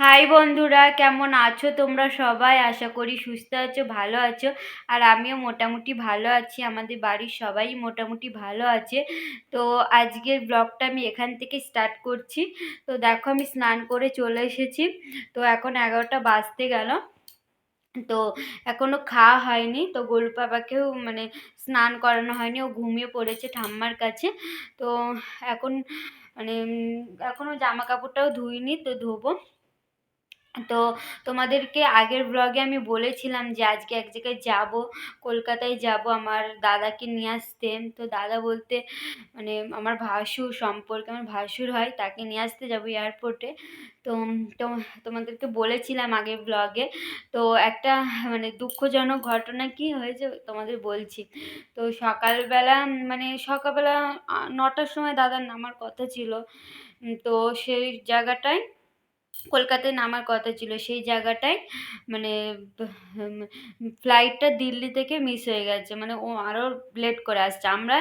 High বন্ধুরা, কেমন আছো তোমরা সবাই? আশা করি সুস্থ আছো, ভালো আছো। আর আমিও মোটামুটি ভালো আছি, আমাদের বাড়ির সবাই মোটামুটি ভালো আছে। তো আজকের ব্লগটা আমি এখান থেকে স্টার্ট করছি। তো দেখো, আমি স্নান করে চলে এসেছি। তো এখন 11টা বাজতে গেল। তো এখনো খাওয়া হয়নি, তো গোলু বাবাকেও স্নান করানো হয়নি, ও ঘুমিয়ে পড়েছে ঠাম্মার কাছে। তো এখন এখনো জামা কাপড়টাও ধুইনি, তো ধোবো। তো তোমাদেরকে আগের ব্লগে আমি বলেছিলাম যে আজকে এক জায়গায় যাব, কলকাতায় যাব আমার দাদাকে নিয়ে আসতে। তো দাদা বলতে আমার ভাসুর সম্পর্কে, আমার ভাসুর হয়, তাকে নিয়ে আসতে যাব এয়ারপোর্টে। তো তো তোমাদেরকে বলেছিলাম আগের ব্লগে। তো একটা দুঃখজনক ঘটনা কি হয়েছে তোমাদের বলছি। তো সকালবেলা 9টার সময় দাদার নামার কথা ছিল। তো সেই জায়গাটায় কলকাতায় নামার কথা ছিল, সেই জায়গাটায় মানে ফ্লাইটটা দিল্লি থেকে মিস হয়ে গেছে। ও আরও লেট করে আসছে। আমরা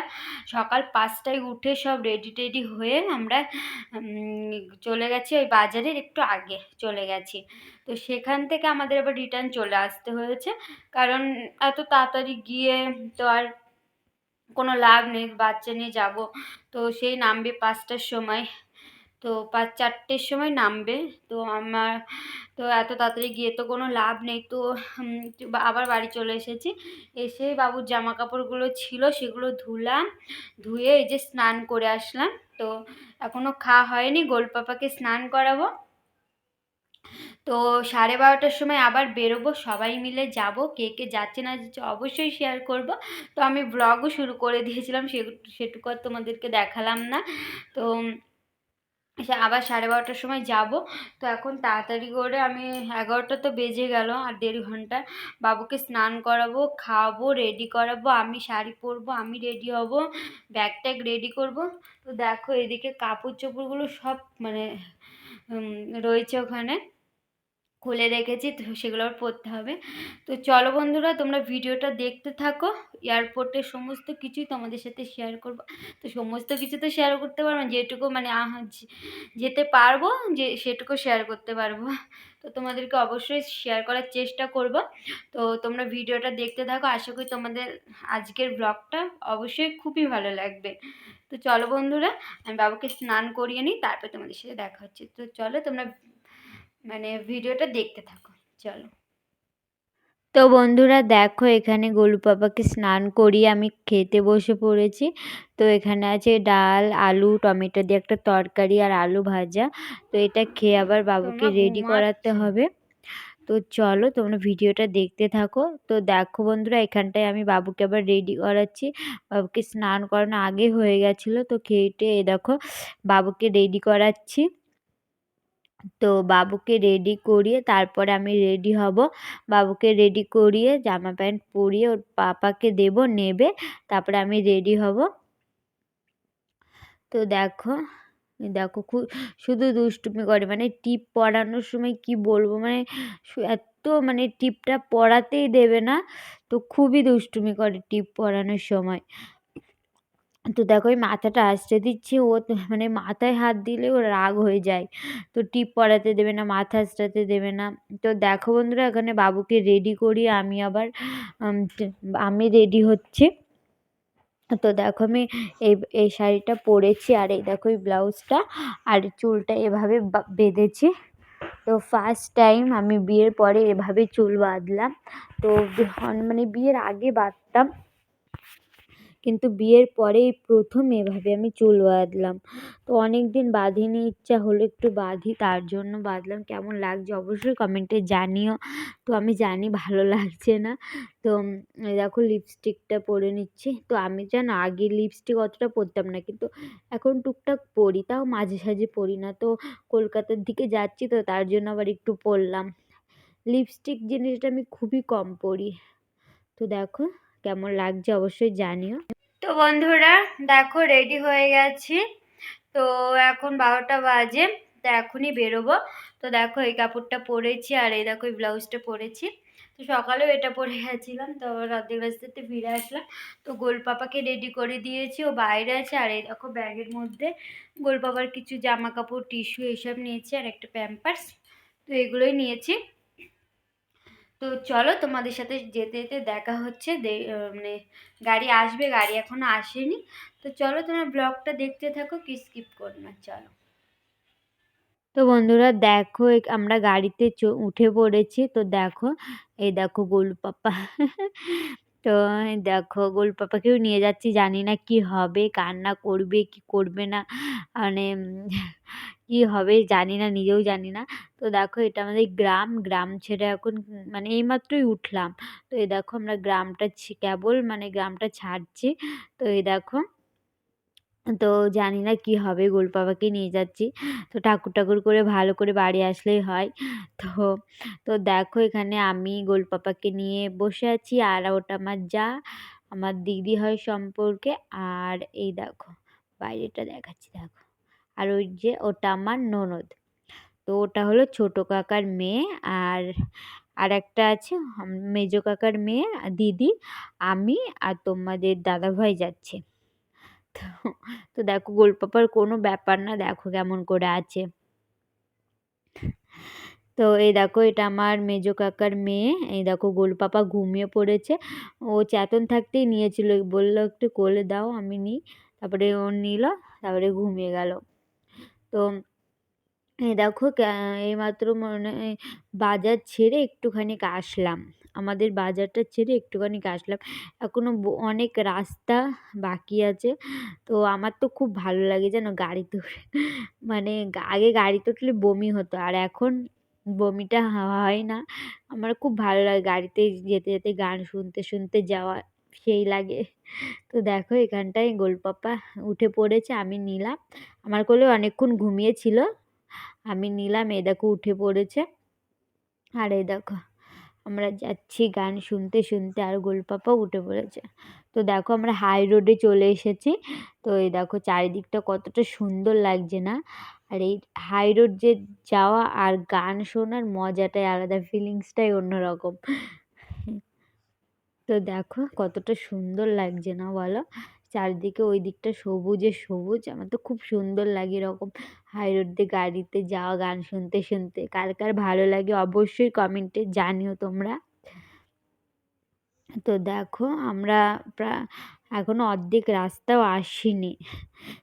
সকাল 5টায় উঠে সব রেডি টেডি হয়ে আমরা চলে গেছি, ওই বাজারের একটু আগে চলে গেছি। তো সেখান থেকে আমাদের আবার রিটার্ন চলে আসতে হয়েছে, কারণ এত তাড়াতাড়ি গিয়ে তো আর কোনো লাভ নেই, বাচ্চা নিয়ে যাব। তো সেই নামবে 5টার সময়, তো 4টের সময় নামবে। তো তো এত তাড়াতাড়ি গিয়ে তো কোনো লাভ নেই। তো আবার বাড়ি চলে এসেছি। এসে বাবুর জামা কাপড়গুলো ছিল সেগুলো ধুলাম, ধুয়ে এই যে স্নান করে আসলাম। তো এখনো খাওয়া হয়নি, গোলপাপাকে স্নান করাবো। তো 12:30টার সময় আবার বেরোবো, সবাই মিলে যাব। কে কে যাচ্ছে না যাচ্ছে অবশ্যই শেয়ার করব। তো আমি ব্লগও শুরু করে দিয়েছিলাম, সেটুকু আর তোমাদেরকে দেখালাম না। তো আবার 12:30টার সময় যাব। তো এখন তাড়াতাড়ি করে আমি 11টা তো বেজে গেল, আর 1.5 ঘন্টা বাবুকে স্নান করাবো, খাওয়াবো, রেডি করাবো, আমি শাড়ি পরবো, আমি রেডি হব, ব্যাগ ট্যাগ রেডি করব। তো দেখো এদিকে কাপড় চোপড়গুলো সব রয়েছে ওখানে, খুলে রেখেছি, তো সেগুলো আর পরতে হবে। তো চলো বন্ধুরা, তোমরা ভিডিওটা দেখতে থাকো। এয়ারপোর্টের সমস্ত কিছুই তোমাদের সাথে শেয়ার করব। তো সমস্ত কিছু তো শেয়ার করতে পারবো না, যেটুকু যেতে পারবো, যে সেটুকু শেয়ার করতে পারবো। তো তোমাদেরকে অবশ্যই শেয়ার করার চেষ্টা করব। তো তোমরা ভিডিওটা দেখতে থাকো, আশা করি তোমাদের আজকের ব্লগটা অবশ্যই খুবই ভালো লাগবে। তো চলো বন্ধুরা, আমি বাবুকে স্নান করিয়ে নিই, তারপর তোমাদের সাথে দেখা হচ্ছে। তো চলো তোমরা ভিডিওটা দেখতে থাকো, চলো। তো বন্ধুরা দেখো, এখানে গোলু পাপাকে স্নান করিয়ে আমি খেতে বসে পড়েছি। তো এখানে আছে ডাল, আলু, টমেটো দিয়ে একটা তরকারি আর আলু ভাজা। তো এটা খেয়ে আবার বাবুকে রেডি করাতে হবে। তো চলো তোমরা ভিডিওটা দেখতে থাকো। তো দেখো বন্ধুরা, এখানটায় আমি বাবুকে আবার রেডি করাচ্ছি। বাবুকে স্নান করানো আগে হয়ে গেছিলো, তো খেয়ে দেখো বাবুকে রেডি করাচ্ছি। তো বাবুকে রেডি করিয়ে তারপরে আমি রেডি হব। বাবুকে রেডি করিয়ে জামা প্যান্ট পরিয়ে ওর পাপাকে নেবে, তারপরে আমি রেডি হব। তো দেখো দেখো শুধু দুষ্টুমি করে, টিপ পরানোর সময় কি বলবো, এত টিপটা পরাতেই দেবে না। তো খুবই দুষ্টুমি করে টিপ পরানোর সময়। তো দেখো ওই মাথাটা আঁচড়ে দিচ্ছি, ও মাথায় হাত দিলে ও রাগ হয়ে যায়। তো টিপ পরাতে দেবে না, মাথা আঁচড়াতে দেবে না। তো দেখো বন্ধুরা, এখানে বাবুকে রেডি করি আমি আবার আমি রেডি হচ্ছি। তো দেখো আমি এই শাড়িটা পরেছি, আর এই দেখো এই ব্লাউজটা, আর চুলটা এভাবে বেঁধেছি। তো ফার্স্ট টাইম আমি বিয়ের পরে এভাবে চুল বাঁধলাম। তো বিয়ের আগে বাঁধতাম, কিন্তু বিয়ের পরে এই প্রথম এভাবে আমি চুল বাঁধলাম। তো অনেক দিন বাঁধিনি, ইচ্ছা হলো একটু বাঁধি, তার জন্য বাঁধলাম। কেমন লাগছে অবশ্যই কমেন্টে জানিও। তো আমি জানি ভালো লাগছে না। তো এই দেখো লিপস্টিকটা পরে নিচ্ছি। তো আমি জানো আগে লিপস্টিক অতটা পরতাম না, কিন্তু এখন টুকটাক পরি, তাও মাঝে সাঝে পরি না। তো কলকাতার দিকে যাচ্ছি, তো তার জন্য আবার একটু পরলাম। লিপস্টিক জিনিসটা আমি খুবই কম পরি। তো দেখো কেমন লাগছে অবশ্যই জানিও। তো বন্ধুরা দেখো রেডি হয়ে গেছি। তো এখন 12টা বাজে, তো এখনই বেরোবো। তো দেখো এই কাপড়টা পরেছি, আর এই দেখো এই ব্লাউজটা পরেছি। তো সকালেও এটা পরে গেছিলাম, তো আবার অর্ধেক রাস্তাতে ফিরে আসলাম। তো গোলপাপাকে রেডি করে দিয়েছি, ও বাইরে আছে। আর এই দেখো ব্যাগের মধ্যে গোলপাপার কিছু জামা কাপড়, টিস্যু এইসব নিয়েছি, আর একটা প্যাম্পার্স। তো তো এগুলোই নিয়েছি। তো চলো তোমাদের সাথে যেতে যেতে দেখা হচ্ছে, মানে গাড়ি আসবে, গাড়ি এখনো আসেনি। তো চলো তোমরা ব্লগটা দেখতে থাকো, কি স্কিপ করো না, চলো। তো বন্ধুরা দেখো, আমরা গাড়িতে উঠে পড়েছি। তো দেখো, এই দেখো গোলু পাপা। তো এই দেখো গোলু পাপাকেও নিয়ে যাচ্ছি, জানি না কি হবে, কান্না করবে কি করবে না, মানে কি হবে জানি না, নিজেও জানি না। তো দেখো এটা আমাদের গ্রাম, গ্রাম ছেড়ে এখন মানে এইমাত্রই উঠলাম। তো এই দেখো আমরা গ্রামটা কেবল মানে গ্রামটা ছাড়ছি। তো এই দেখো, তো জানি না কি হবে, গোলু পাপাকে নিয়ে যাচ্ছি। তো ঠাকুর ঠাকুর করে ভালো করে বাড়ি আসলেই হয়। তো তো দেখো এখানে আমি গোলু পাপাকে নিয়ে বসে আছি, আর ওটা আমার যা, আমার দিদি হয় সম্পর্কে। আর এই দেখো বাইরেটা দেখাচ্ছি, দেখো। আর ওই যে ওটা আমার ননদ। তো ওটা হলো ছোট কাকার মেয়ে। আর আর একটা আছে মেজো কাকার মেয়ে, দিদি, আমি আর তোমাদের দাদাভাই যাচ্ছে। তো তো দেখো গোল পাপার কোনো ব্যাপার না, দেখো কেমন করে আছে। তো এই দেখো এটা আমার মেজো কাকার মেয়ে। এই দেখো গোলু পাপা ঘুমিয়ে পড়েছে। ও চেতন থাকতেই নিয়েছিল, বললো একটু কোলে দাও আমি নিই। তারপরে ও নিল, তারপরে ঘুমিয়ে গেল। তো এই দেখো এইমাত্র মনে হয় বাজার ছেড়ে একটুখানি আসলাম। আমাদের বাজারটা ছেড়ে একটুখানি আসলাম। এখনো অনেক রাস্তা বাকি আছে। তো আমার তো খুব ভালো লাগে জানো গাড়িতে উঠে। মানে আগে গাড়িতে উঠলে বমি হতো, আর এখন বমিটা হয় না। আমার খুব ভালো লাগে গাড়িতে যেতে যেতে গান শুনতে শুনতে যাওয়া, সেই লাগে। তো দেখো এখানটায় গোলু পাপা উঠে পড়েছে, আমি নিলাম। আমার কোলে অনেকক্ষণ ঘুমিয়েছিল, আমি নিলাম। এই দেখো উঠে পড়েছে। আর এই দেখো আমরা যাচ্ছি গান শুনতে শুনতে, আর গোলু পাপাও উঠে পড়েছে। তো দেখো আমরা হাই রোডে চলে এসেছি। তো এই দেখো চারিদিকটা কতটা সুন্দর লাগছে না। আর এই হাই রোড যে যাওয়া আর গান শোনার মজাটাই আলাদা, ফিলিংসটাই অন্যরকম। তো দেখো কতটা সুন্দর লাগছে না বলো, চারিদিকে ওই দিকটা সবুজে সবুজ, আমার তো খুব সুন্দর লাগে এরকম হাই রোড দিয়ে গাড়িতে যাওয়া গান শুনতে শুনতে। কার কার ভালো লাগে অবশ্যই কমেন্টে জানিও তোমরা। তো দেখো আমরা প্রায় এখনো অর্ধেক রাস্তাও আসিনি।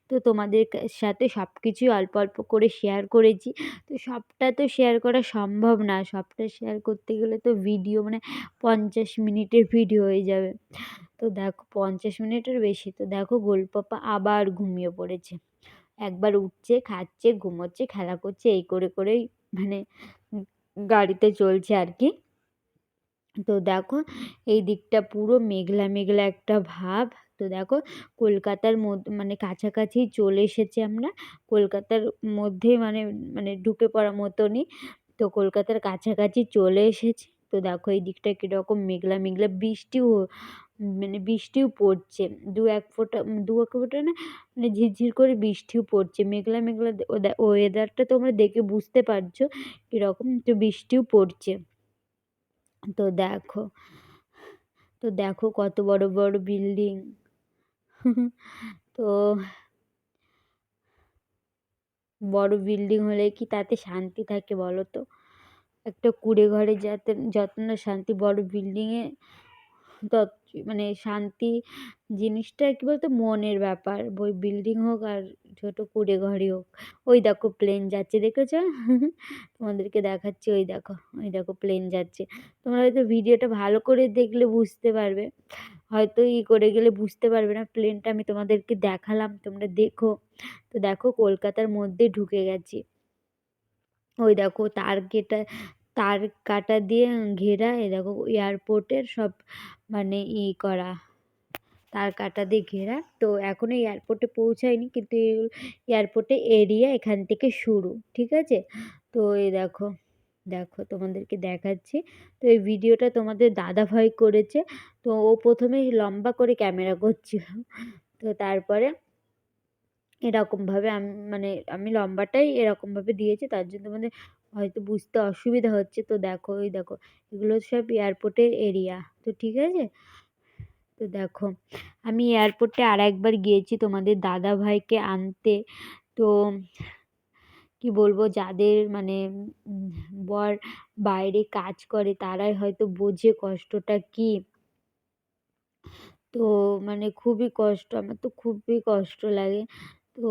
তো তোমাদের সাথে সব কিছুই অল্প অল্প করে শেয়ার করেছি। তো সবটা তো শেয়ার করা সম্ভব না, সবটা শেয়ার করতে গেলে তো ভিডিও মানে 50 মিনিটের ভিডিও হয়ে যাবে। তো দেখো 50 মিনিটের বেশি। তো দেখো গোলু পাপা আবার ঘুমিয়ে পড়েছে, একবার উঠছে, খাচ্ছে, ঘুমোচ্ছে, খেলা করছে, এই করে করেই মানে গাড়িতে চলছে আর কি। তো দেখো এই দিকটা পুরো মেঘলা মেঘলা একটা ভাব। তো দেখো কলকাতার মধ্যে মানে কাছাকাছি চলে এসেছি আমরা, কলকাতার মধ্যে মানে মানে ঢুকে পড়ার মতনই। তো কলকাতার কাছাকাছি চলে এসেছি। তো দেখো এই দিকটা কীরকম মেঘলা মেঘলা, বৃষ্টিও মানে বৃষ্টিও পড়ছে, দু এক ফোঁটা না, মানে ঝিরঝির করে বৃষ্টিও পড়ছে, মেঘলা মেঘলা ওয়েদারটা তোমরা দেখে বুঝতে পারছো কীরকম। তো বৃষ্টিও পড়ছে। তো দেখো, তো দেখো কত বড় বড় বিল্ডিং। তো বড় বিল্ডিং হলে কি তাতে শান্তি থাকে বলো তো, একটা কুঁড়ে ঘরে যাতে যত না শান্তি, বড় বিল্ডিংয়ে তত মানে শান্তি। জিনিসটা কি বলতো মনের ব্যাপার, ওই বিল্ডিং হোক আর ছোট কুঁড়ে ঘরই হোক। ওই দেখো প্লেন যাচ্ছে, দেখেছো? তোমাদেরকে দেখাচ্ছি, ওই দেখো, ওই দেখো প্লেন যাচ্ছে। তোমরা হয়তো ভিডিওটা ভালো করে দেখলে বুঝতে পারবে, হয়তো করে গেলে বুঝতে পারবে না। প্লেনটা আমি তোমাদেরকে দেখালাম, তোমরা দেখো। তো দেখো কলকাতার মধ্যে ঢুকে গেছি। ওই দেখো তার কাটা দিয়ে ঘেরা, এই দেখো এয়ারপোর্টের সব মানে করা, তার কাটা দিয়ে ঘেরা। তো এখনো এয়ারপোর্টে পৌঁছায়নি, কিন্তু এয়ারপোর্টে এরিয়া এখান থেকে শুরু, ঠিক আছে? তো এই দেখো, দেখো তোমাদেরকে দেখাচ্ছি। তো এই ভিডিওটা তোমাদের দাদাভাই করেছে। তো ও প্রথমে লম্বা করে ক্যামেরা করছিল, তো তারপরে এরকমভাবে আমি লম্বাটাই এরকমভাবে দিয়েছি, তার জন্য তোমাদের হয়তো বুঝতে অসুবিধা হচ্ছে। তো দেখো, ওই দেখো এগুলো সব এয়ারপোর্টের এরিয়া, তো ঠিক আছে? তো দেখো আমি এয়ারপোর্টে আর একবার গিয়েছি তোমাদের দাদাভাইকে আনতে। তো কি কি বলবো, যাদের মানে বর বাইরে কাজ করে তারাই হয়তো বোঝে কষ্টটা কী। তো মানে খুবই কষ্ট, আমার তো খুবই কষ্ট লাগে। তো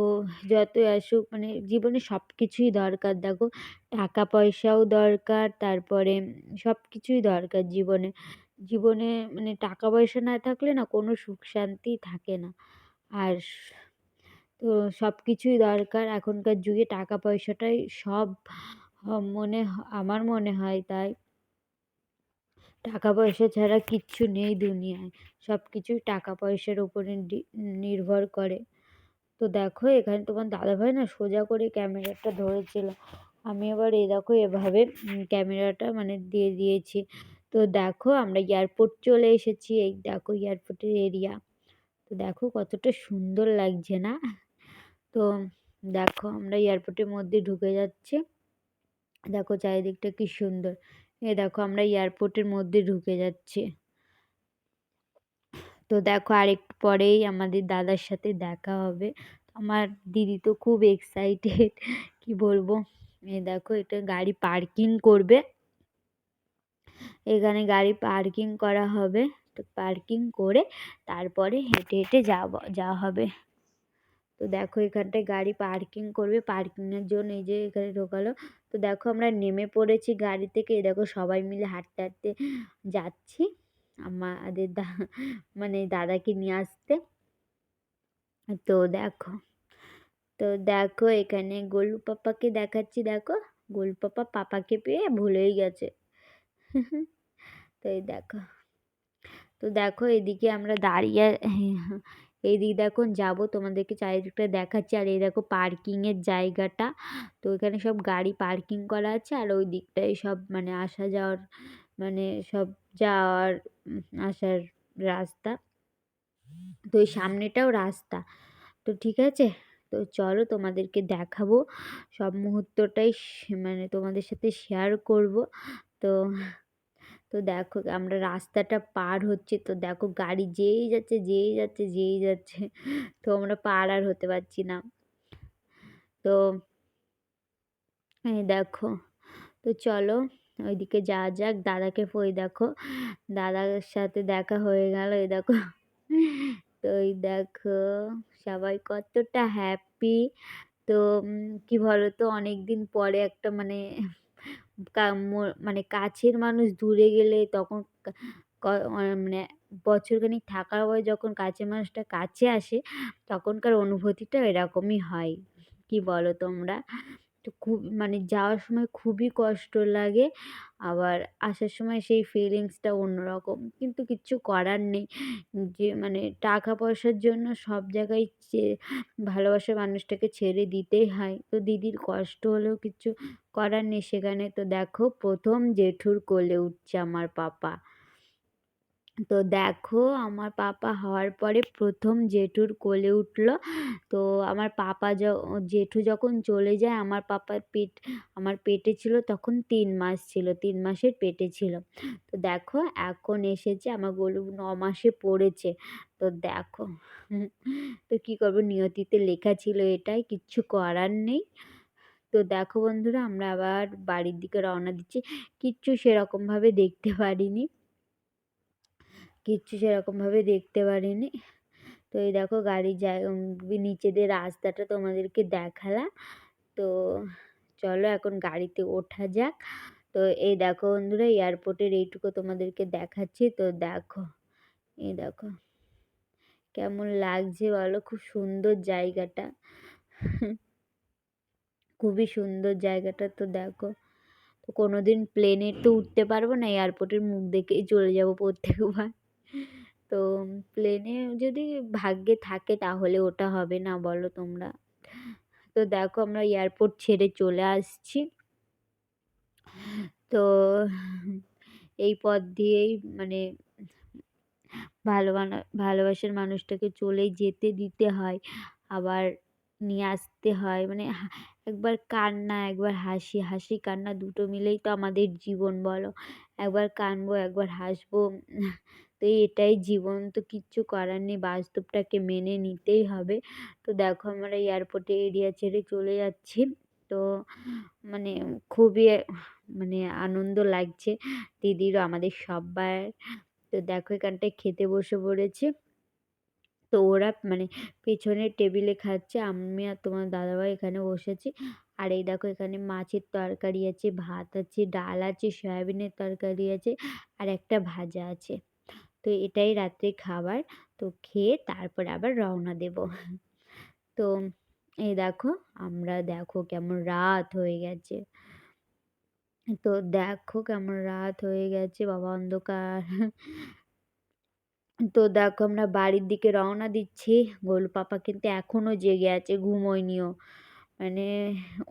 যতই আসুক মানে জীবনে সব কিছুই দরকার দেখো, টাকা পয়সাও দরকার, তারপরে সব কিছুই দরকার জীবনে। জীবনে মানে টাকা পয়সা না থাকলে না কোনো সুখ শান্তি থাকে না। আর তো সব কিছুই দরকার, এখনকার যুগে টাকা পয়সাটাই সব। আমার মনে হয় তাই। টাকা পয়সা ছাড়া কিচ্ছু নেই দুনিয়ায়, সব কিছুই টাকা পয়সার উপরে নির্ভর করে। তো দেখো এখানে তোমার দাদাভাই না সোজা করে ক্যামেরাটা ধরেছিল, আমি আবার এই দেখো এভাবে ক্যামেরাটা মানে দিয়ে দিয়েছি। তো দেখো আমরা এয়ারপোর্ট চলে এসেছি, এই দেখো এয়ারপোর্টের এরিয়া। তো দেখো কতটা সুন্দর লাগছে না? তো দেখো আমরা এয়ারপোর্টের মধ্যে ঢুকে যাচ্ছি, দেখো চারিদিকটা কি সুন্দর। এ দেখো আমরা এয়ারপোর্টের মধ্যে ঢুকে যাচ্ছি। তো দেখো আরেকটু পরেই আমাদের দাদার সাথে দেখা হবে। আমার দিদি তো খুব এক্সাইটেড, কি বলবো। এই দেখো এটা গাড়ি পার্কিং করবে, এখানে গাড়ি পার্কিং করা হবে। তো পার্কিং করে তারপরে হেঁটে হেঁটে যাওয়া হবে। তো দেখো এখানটায় গাড়ি পার্কিং করবে, পার্কিংয়ের জন্য এই যে এখানে ঢোকালো। তো দেখো আমরা নেমে পড়েছি গাড়ি থেকে, এই দেখো সবাই মিলে হাঁটতে হাঁটতে যাচ্ছি আমাদের মানে দাদাকে নিয়ে আসতে। তো দেখো এখানে গোলু পাপাকে দেখাচ্ছি, দেখো গোলু পাপা পাপাকে পেয়ে ভুলেই গেছে। তো এই দেখো, তো দেখো এদিকে আমরা দাঁড়িয়ে, এইদিকে দেখো যাব, তোমাদেরকে চারিদিকটা দেখাচ্ছি। আর এই দেখো পার্কিংয়ের জায়গাটা, তো এখানে সব গাড়ি পার্কিং করা আছে, আর ওই দিকটায় সব মানে আসা যাওয়ার মানে সব যাওয়ার আসার রাস্তা। তো ওই সামনেটাও রাস্তা। তো ঠিক আছে, তো চলো তোমাদেরকে দেখাবো সব মুহূর্তটাই, মানে তোমাদের সাথে শেয়ার করব। তো তো দেখো আমরা রাস্তাটা পার হচ্ছি, তো দেখো গাড়ি যেই যাচ্ছে যেই যাচ্ছে যেই যাচ্ছে, তো আমরা পার আর হতে পারছি না। তো এই দেখো, তো চলো ওইদিকে যাওয়া যাক। দাদাকে ওই দেখো দাদার সাথে দেখা হয়ে গেল, এই দেখো। তো এই দেখো সবাই কতটা হ্যাপি। তো কি বলতো, অনেক দিন পরে একটা মানে মানে কাছের মানুষ দূরে গেলে তখন মানে বছরখানিক থাকার পরে যখন কাছের মানুষটা কাছে আসে, তখনকার অনুভূতিটা এরকমই হয়। কি বলো তোমরা? তো খুব মানে যাওয়ার সময় খুবই কষ্ট লাগে, আবার আসার সময় সেই ফিলিংসটা অন্যরকম, কিন্তু কিচ্ছু করার নেই। যে মানে টাকা পয়সার জন্য সব জায়গায় ভালোবাসার মানুষটাকে ছেড়ে দিতেই হয়। তো দিদির কষ্ট হলেও কিচ্ছু করার নেই সেখানে। তো দেখো প্রথম জেঠুর কোলে উঠছে আমার পাপা। তো দেখো আমার পাপা হওয়ার পরে প্রথম জেঠুর কোলে উঠলো। তো আমার পাপা জেঠু যখন চলে যায়, আমার পেটে ছিল তখন 3 মাস ছিল, 3 মাসের পেটে ছিল। তো দেখো এখন এসেছে, আমার গরু 9 মাসে পড়েছে। তো দেখো, তো কি করবো, নিয়তিতে লেখা ছিল এটাই, কিচ্ছু করার নেই। তো দেখো বন্ধুরা আমরা আবার বাড়ির দিকে রওনা দিচ্ছি। কিচ্ছু সেরকমভাবে দেখতে পারিনি। তো এই দেখো গাড়ি যায়, নিচে দিয়ে রাস্তাটা তোমাদেরকে দেখালাম। তো চলো এখন গাড়িতে ওঠা যাক। তো এই দেখো বন্ধুরা এয়ারপোর্টের এইটুকু তোমাদেরকে দেখাচ্ছি। তো দেখো, এই দেখো কেমন লাগছে বলো, খুব সুন্দর জায়গাটা। খুবই সুন্দর জায়গাটা। তো দেখো, তো কোনোদিন প্লেনে তো উঠতে পারবো না, এয়ারপোর্টের মুখ দেখেই চলে যাব প্রত্যেকবার। তো প্লেনে যদি ভাগ্যে থাকে তাহলে ওটা হবে না, বলো তোমরা? তো দেখো আমরা এয়ারপোর্ট ছেড়ে চলে আসছি। তো এই পথ দিয়েই মানে ভালোবাসার মানুষটাকে চলে যেতে দিতে হয়, আবার নিয়ে আসতে হয়। মানে একবার কান্না একবার হাসি, হাসি কান্না দুটো মিলেই তো আমাদের জীবন বলো। একবার কাঁদবো একবার হাসবো, তো এটাই জীবন। তো কিচ্ছু করার নেই, বাস্তবটাকে মেনে নিতেই হবে। তো দেখো আমরা এয়ারপোর্টে এরিয়া ছেড়ে চলে যাচ্ছি। তো মানে খুবই মানে আনন্দ লাগছে দিদিরও আমাদের সব্বার। তো দেখো এখানটায় খেতে বসে পড়েছি। তো ওরা মানে পেছনের টেবিলে খাচ্ছে, আমি আর তোমার দাদাভাই এখানে বসেছি। আর এই দেখো এখানে মাছের তরকারি আছে, ভাত আছে, ডাল আছে, সয়াবিনের তরকারি আছে, আর একটা ভাজা আছে। তো এটাই রাত্রে খাবার। তো খেয়ে তারপরে আবার রওনা দেব। তো এই দেখো আমরা দেখো কেমন রাত হয়ে গেছে। তো দেখো কেমন রাত হয়ে গেছে, বাবা অন্ধকার। তো দেখো আমরা বাড়ির দিকে রওনা দিচ্ছি। গোলু পাপা কিন্তু এখনো জেগে আছে, ঘুমোয়নিও। মানে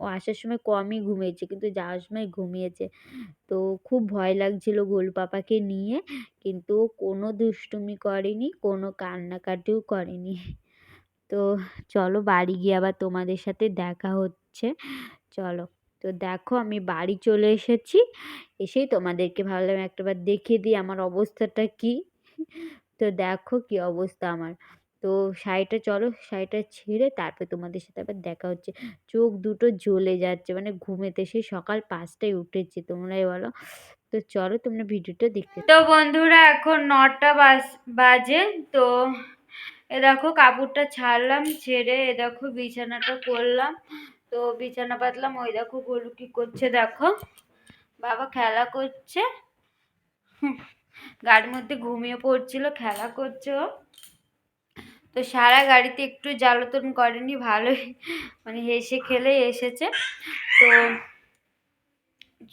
ও আসার সময় কমই ঘুমিয়েছে, কিন্তু যাওয়ার সময় ঘুমিয়েছে। তো খুব ভয় লাগছিল গোলু পাপাকে নিয়ে, কিন্তু ও কোনো দুষ্টুমি করেনি, কোনো কান্নাকাটিও করেনি। তো চলো বাড়ি গিয়ে আবার তোমাদের সাথে দেখা হচ্ছে। চলো। তো দেখো আমি বাড়ি চলে এসেছি, এসেই তোমাদেরকে ভাবলাম একটাবার দেখিয়ে দিই আমার অবস্থাটা কি। তো দেখো কি অবস্থা আমার। তো শাড়িটা, চলো শাড়িটা ছেড়ে তারপর তোমাদের সাথে আবার দেখা হচ্ছে। চোখ দুটো জ্বলে যাচ্ছে, মানে ঘুমেতে সেই সকাল 5টায় উঠেছি, তোমরাই বলো। তো চলো তোমরা ভিডিওটা দেখতে। তো বন্ধুরা এখন 9টা বাজে। তো এ দেখো কাপড়টা ছাড়লাম, ছেড়ে এ দেখো বিছানাটা করলাম। তো বিছানা পাতলাম। ওই দেখো গোলু কি করছে দেখো, বাবা খেলা করছে। গাড়ির মধ্যে ঘুমিয়ে পড়ছিল, খেলা করছে ও। তো সারা গাড়িতে একটু জ্বালাতন করেনি, ভালোই মানে হেসে খেলে এসেছে। তো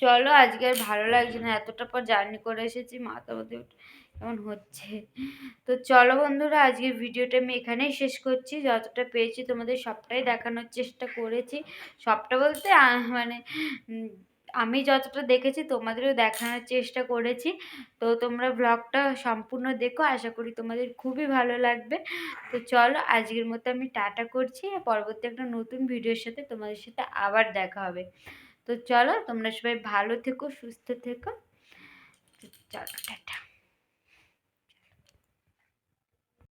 চলো আজকে আর ভালো লাগছে না, এতটা পর জার্নি করে এসেছি, মাথা মধ্যে কেমন হচ্ছে। তো চলো বন্ধুরা আজকের ভিডিওটা আমি এখানেই শেষ করছি। যতটা পেয়েছি তোমাদের সবটাই দেখানোর চেষ্টা করেছি। সবটা বলতে মানে আমি যতটা দেখেছি তোমাদেরও দেখানোর চেষ্টা করেছি। তো তোমরা ব্লগটা সম্পূর্ণ দেখো, আশা করি তোমাদের খুবই ভালো লাগবে। তো চলো আজকের মতো আমি টাটা করছি, পরবর্তী একটা নতুন ভিডিওর সাথে তোমাদের সাথে আবার দেখা হবে। তো চলো তোমরা সবাই ভালো থেকো, সুস্থ থেকো। চলো টাটা।